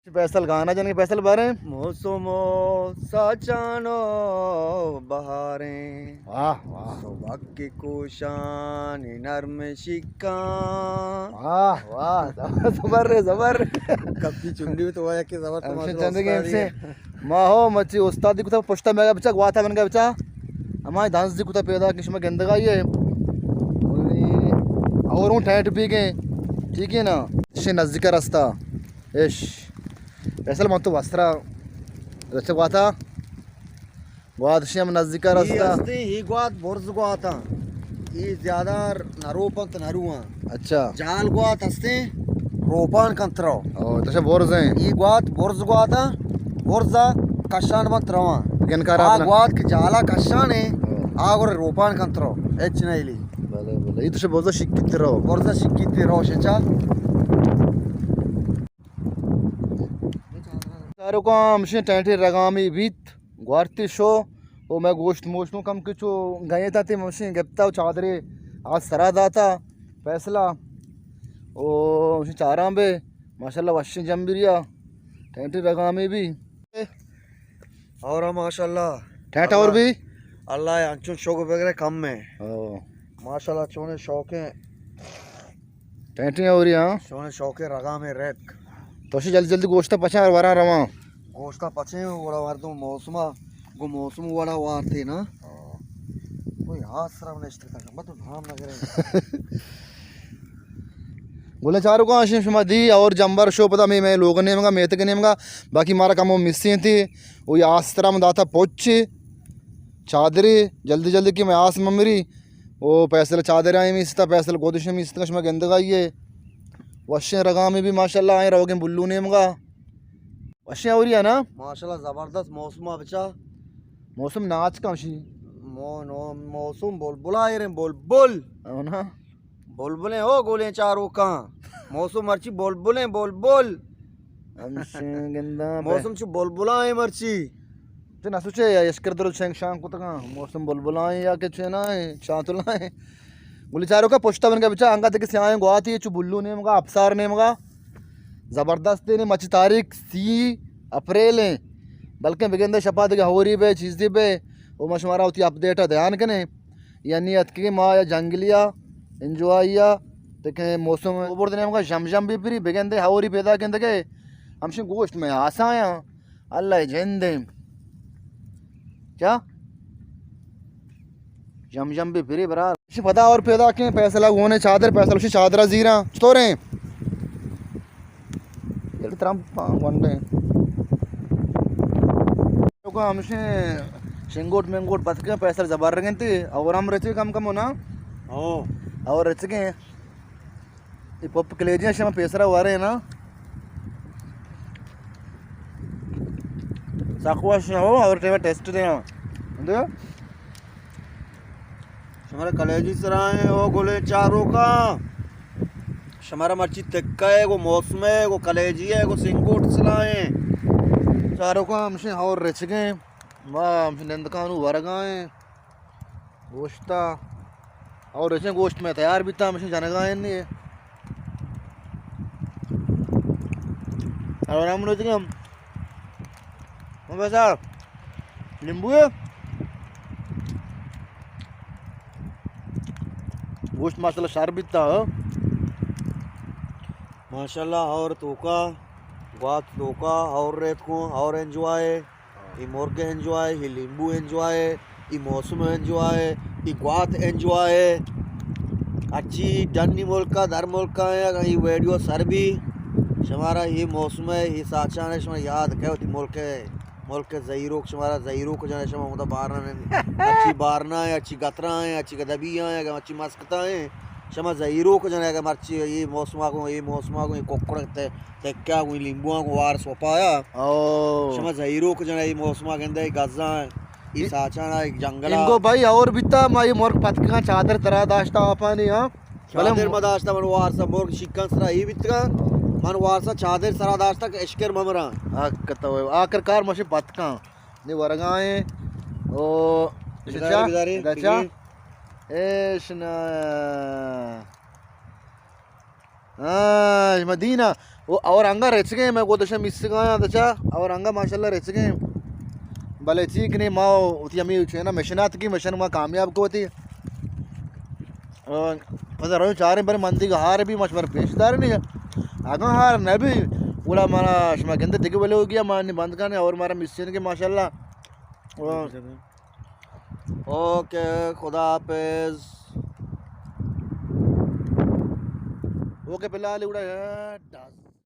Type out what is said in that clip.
फैसल गाना जाने फैसल बारे मौसमो साचानो बहारें वाह वाह सौभाग्य को शान नर्म शिक्का वाह वाह जबर रे जबर कभी चुंडी में तो आया कि जबर हमसे तुम्हारा चंद गेम उस्ताद ही से है। माहो मची उस्ताद दी कुता पुष्टा मेगा बच्चा वाता बन गया बच्चा हमारे डांस दी कुता पैदा किस्म गंदगा ये और हूँ ठहर पी के ठीक है ना शे नजदीक रास्ता यश फैसल मत तो वस्त्रा रचक वाता वाद शे हम नजदीक ही रास्ता असते ही ग्वात बोर्ज ग्वाता ही ज्यादा नरोपंत नरुआ अच्छा जाल ग्वात असते रोपान कंत्रो ओ तसे बोर्ज हैं ही ग्वात बोर्ज ग्वाता बोर्जा कशान बंत रवा गनकार आ आपला ग्वात के जाला कशान है आगोर रोपान कंत्रो एच नैली भले भले ये तसे बोर्ज शिकित रहो बोर्जा शिक्की रोशेचा सारो को हमसे टैंटे रगामी बीत ग्वारती शो ओ मैं गोश्त मोशनो कम किचो गए था ते मशीन गप्ता चादरे आज सरा दाता फैसला ओ मशीन चाराम बे माशाल्लाह वश्य जंबिरिया टैंटे रगामी भी और माशाल्लाह टैंट और भी अल्लाह अंचुन शौक वगैरह कम में ओ माशाल्लाह चोने शौके टैंटे और यहाँ चोने शौके रगा में रेक तो जल्दी जल्दी गोश्त पचा और वरा रवा गोश्ता पचे वड़ा वार तो मौसमा गो मौसम वड़ा वार थे ना कोई हाथ सरा नष्ट का मत धाम ना करे बोले चारों को आशीष दी और जंबर शो पता मैं लोगों ने मैं तो नहीं बाकी मारा काम वो मिस्सी थी वो आस तरह में दाता पहुँचे चादरी जल्दी जल्दी की मैं आस ममरी वो पैसे चादर आई में इसता पैसे गोदिश में इस मैं गंदगा ये वश्य रगा में भी माशाल्लाह आए रहोगे बुल्लू ने मगा वश्य हो रही है ना माशाल्लाह जबरदस्त मौसम बचा मौसम नाच का शी मौसम बुलबुला रे बुलबुल ना बुलबुलें हो गोले चारों का मौसम मर्ची बुलबुलें बुलबुल गंदा मौसम छु बुलबुला है मर्ची तो ना सोचे यशकर दर शेंग शांग को तक मौसम बुलबुलाए या के छे ना है चातुलाए बोले चारों का पोस्टा बन गया बच्चा अंगा तक से आए गुआती चु बुल्लू ने मगा अफसार ने मगा जबरदस्त ने मच तारीख 30 अप्रैल है बल्कि बिगंदे शपात के होरी पे चीज़ दी पे वो मशवरा होती अपडेट ध्यान कने यानी अतकी माँ या जंगलिया इंजॉया देखे मौसम ऊपर देने मगा शमशम भी फिरी बिगंदे होरी पैदा के अंदर हमसे गोश्त में आसाया अल्लाह जिंदे क्या जमजम भी फिरी बरार पता और पैदा के पैसे लग होने चादर पैसा उसी चादरा जीरा तो रहे वनडे तो हमसे शेंगोट मेंगोट बच के पैसा जबर रहे थे और हम रचे कम कम होना हो और रच के ये पप कलेजिया से पैसा हुआ रहे ना साकुआ से हो और टेस्ट देना हमारे कलेजी सराय हो गोले चारों का हमारा मर्ची तक्का है वो मौसम है वो कलेजी है वो सिंगोट सलाए चारों का हमसे और रच गए वाह हमसे नंदकानू वरगाए गोश्ता और रचे गोश्त में तैयार भी था हमसे जनगाए नहीं और हम रच गए हम वैसा नींबू है गोश्त माशाल्लाह शार भी था माशाल्लाह और तोका बात तोका और रेत को और एंजॉय ये मुर्गे एंजॉय ये नींबू एंजॉय ये मौसम एंजॉय ये ग्वात एंजॉय अच्छी डन्नी मुल्क का दर मुल्क का है ये वीडियो सर भी हमारा ये मौसम है ये साचा है हमारा याद क्या होती मुल्क के ज़हीरो को जाने शमा मतलब बारना अच्छी बारना है अच्छी गतरा है अच्छी गदबियाँ हैं अच्छी मस्कता है शमा ज़हीरो को जाने का मर्ची ये मौसम को ये कोकड़ ते क्या कोई लींबुआ को वार सोपाया ओ शमा ज़हीरो को जाने ये मौसम के अंदर गजा है ये साचा ना एक जंगल इनको भाई और बिता माई मोर पतका चादर तरह दाश्ता आपने हां चादर मदाश्ता मन वार सा मोर शिकन सरा ये बितका मन वारसा चादर सरा दाश्ता के एशकर ममरा कतो आकर कार मशे पतका ने वरगाए ओ गचा एशना मदीना वो और अंगा रेच गए मैं को दशा मिस गया दशा और अंगा माशाल्लाह रेच गए भले चीक नहीं माओ उती अमी छे ना मशीनात की मशीन में कामयाब को होती और पता रहो चार बार मंदी का हार भी मशवर पेशदार नहीं है आगा हार न भी पूरा हमारा शमा के अंदर दिखे बोले हो गया मारने बंद करने और हमारा मिस्सन के माशाल्लाह ओके खुदा हाफिज ओके फिलहाल उड़ा है